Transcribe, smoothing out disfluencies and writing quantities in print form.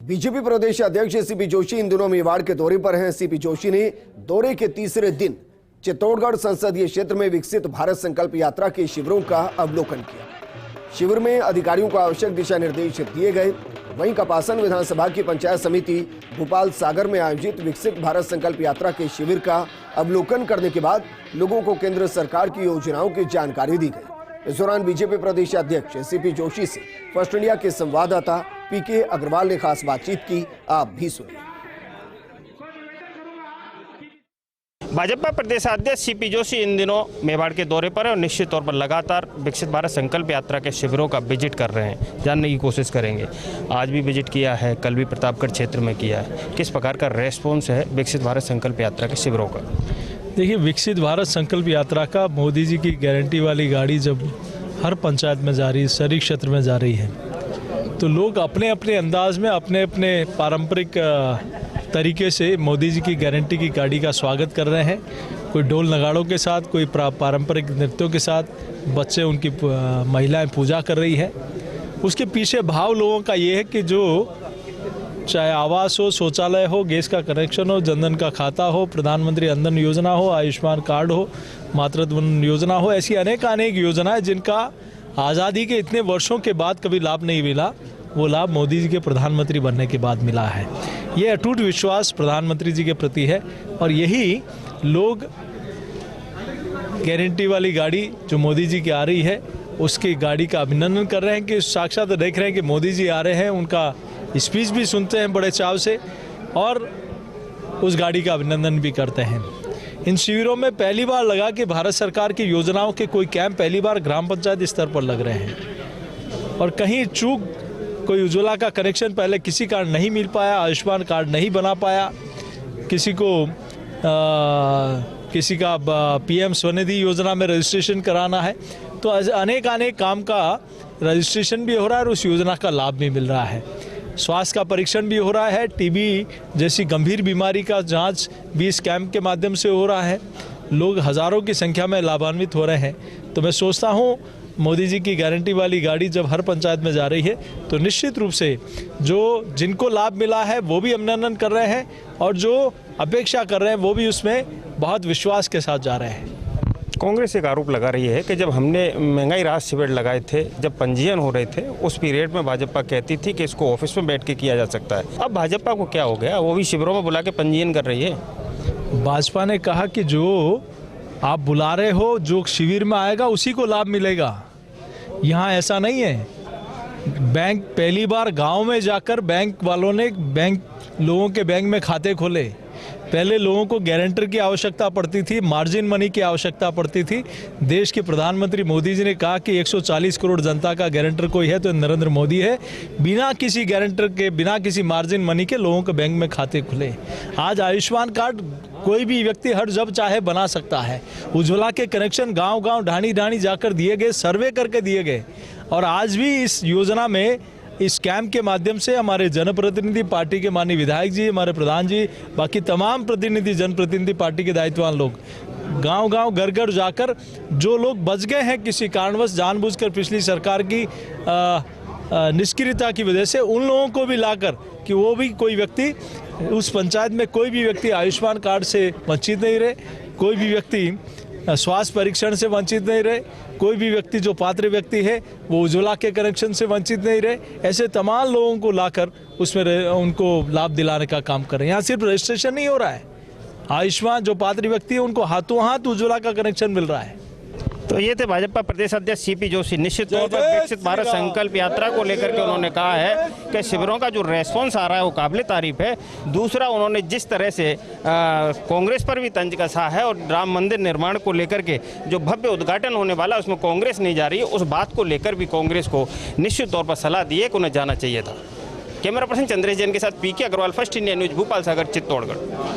BJP प्रदेश अध्यक्ष CP Joshi इन दिनों मेवाड़ के दौरे पर हैं। सीपी जोशी ने दौरे के तीसरे दिन चित्तौड़गढ़ संसदीय क्षेत्र में विकसित भारत संकल्प यात्रा के शिविरों का अवलोकन किया। शिविर में अधिकारियों को आवश्यक दिशा निर्देश दिए गए। वहीं कपासन विधानसभा की पंचायत समिति भोपाल सागर में आयोजित विकसित भारत संकल्प यात्रा के शिविर का अवलोकन करने के बाद लोगों को केंद्र सरकार की योजनाओं की जानकारी दी गई। इस दौरान बीजेपी प्रदेश अध्यक्ष सीपी जोशी से फर्स्ट इंडिया के संवाददाता पीके अग्रवाल ने खास बातचीत की। आप भी सुनिए। भाजपा प्रदेश अध्यक्ष सीपी जोशी इन दिनों मेवाड़ के दौरे पर है और निश्चित तौर पर लगातार विकसित भारत संकल्प यात्रा के शिविरों का विजिट कर रहे हैं, जानने की कोशिश करेंगे। आज भी विजिट किया है, कल भी प्रतापगढ़ क्षेत्र में किया है। किस प्रकार का रेस्पॉन्स है विकसित भारत संकल्प यात्रा के शिविरों का? देखिए, विकसित भारत संकल्प यात्रा का मोदी जी की गारंटी वाली गाड़ी जब हर पंचायत में जा रही है, शहरी क्षेत्र में जा रही है, तो लोग अपने अपने अंदाज में अपने अपने पारंपरिक तरीके से मोदी जी की गारंटी की गाड़ी का स्वागत कर रहे हैं। कोई ढोल नगाड़ों के साथ, कोई पारंपरिक नृत्यों के साथ, बच्चे उनकी महिलाएं पूजा कर रही है। उसके पीछे भाव लोगों का ये है कि जो चाहे आवास हो, शौचालय हो, गैस का कनेक्शन हो, जनधन का खाता हो, प्रधानमंत्री अन्नदान योजना हो, आयुष्मान कार्ड हो, मातृत्व योजना हो, ऐसी अनेक योजनाएं जिनका आज़ादी के इतने वर्षों के बाद कभी लाभ नहीं मिला, वो लाभ मोदी जी के प्रधानमंत्री बनने के बाद मिला है। ये अटूट विश्वास प्रधानमंत्री जी के प्रति है और यही लोग गारंटी वाली गाड़ी जो मोदी जी की आ रही है उसकी गाड़ी का अभिनंदन कर रहे हैं कि साक्षात देख रहे हैं कि मोदी जी आ रहे हैं, उनका स्पीच भी सुनते हैं बड़े चाव से और उस गाड़ी का अभिनंदन भी करते हैं। इन शिविरों में पहली बार लगा कि भारत सरकार की योजनाओं के कोई कैंप पहली बार ग्राम पंचायत स्तर पर लग रहे हैं और कहीं चूक कोई उज्ज्वला का कनेक्शन पहले किसी कारण नहीं मिल पाया, आयुष्मान कार्ड नहीं बना पाया, किसी का पीएम स्वनिधि योजना में रजिस्ट्रेशन कराना है, तो अनेक काम का रजिस्ट्रेशन भी हो रहा है और उस योजना का लाभ भी मिल रहा है। स्वास्थ्य का परीक्षण भी हो रहा है, टीबी जैसी गंभीर बीमारी का जांच भी इस कैंप के माध्यम से हो रहा है। लोग हज़ारों की संख्या में लाभान्वित हो रहे हैं। तो मैं सोचता हूँ मोदी जी की गारंटी वाली गाड़ी जब हर पंचायत में जा रही है तो निश्चित रूप से जिनको लाभ मिला है वो भी अभिनंदन कर रहे हैं और जो अपेक्षा कर रहे हैं वो भी उसमें बहुत विश्वास के साथ जा रहे हैं। कांग्रेस एक आरोप लगा रही है कि जब हमने महंगाई राहत शिविर लगाए थे, जब पंजीयन हो रहे थे, उस पीरियड में भाजपा कहती थी कि इसको ऑफिस में बैठ के किया जा सकता है। अब भाजपा को क्या हो गया, वो भी शिविरों में बुला के पंजीयन कर रही है। भाजपा ने कहा कि जो आप बुला रहे हो, जो शिविर में आएगा उसी को लाभ मिलेगा। यहाँ ऐसा नहीं है। बैंक पहली बार गांव में जाकर बैंक वालों ने लोगों के बैंक में खाते खोले। पहले लोगों को गारंटर की आवश्यकता पड़ती थी, मार्जिन मनी की आवश्यकता पड़ती थी। देश के प्रधानमंत्री मोदी जी ने कहा कि 140 करोड़ जनता का गारंटर कोई है तो नरेंद्र मोदी है। बिना किसी गारंटर के, बिना किसी मार्जिन मनी के लोगों के बैंक में खाते खुले। आज आयुष्मान कार्ड कोई भी व्यक्ति हर जब चाहे बना सकता है। उज्ज्वला के कनेक्शन गांव-गांव, ढाणी जाकर दिए गए, सर्वे करके दिए गए। और आज भी इस योजना में, इस कैंप के माध्यम से हमारे जनप्रतिनिधि पार्टी के माननीय विधायक जी, हमारे प्रधान जी, बाकी तमाम प्रतिनिधि, जनप्रतिनिधि पार्टी के दायित्ववान लोग गांव-गांव, घर-घर जाकर जो लोग बच गए हैं किसी कारणवश जानबूझकर पिछली सरकार की निष्क्रियता की वजह से, उन लोगों को भी लाकर कि वो भी कोई व्यक्ति उस पंचायत में, कोई भी व्यक्ति आयुष्मान कार्ड से वंचित नहीं रहे, कोई भी व्यक्ति स्वास्थ्य परीक्षण से वंचित नहीं रहे, कोई भी व्यक्ति जो पात्र व्यक्ति है वो उज्ज्वला के कनेक्शन से वंचित नहीं रहे। ऐसे तमाम लोगों को लाकर उसमें उनको लाभ दिलाने का काम कर रहे हैं। यहाँ सिर्फ रजिस्ट्रेशन नहीं हो रहा है, आयुष्मान जो पात्र व्यक्ति है उनको हाथों हाथ उज्ज्वला का कनेक्शन मिल रहा है। तो ये थे भाजपा प्रदेश अध्यक्ष सीपी जोशी। निश्चित तौर पर विकसित भारत संकल्प यात्रा को लेकर के उन्होंने कहा है कि शिविरों का जो रेस्पॉन्स आ रहा है वो काबिल तारीफ है। दूसरा, उन्होंने जिस तरह से कांग्रेस पर भी तंज कसा है और राम मंदिर निर्माण को लेकर के जो भव्य उद्घाटन होने वाला है उसमें कांग्रेस नहीं जा रही है, उस बात को लेकर भी कांग्रेस को निश्चित तौर पर सलाह दी है कि उन्हें जाना चाहिए था। कैमरा पर्सन चंद्रेश जैन के साथ P K Agarwal, First India News, Bhopal Sagar, Chittorgarh.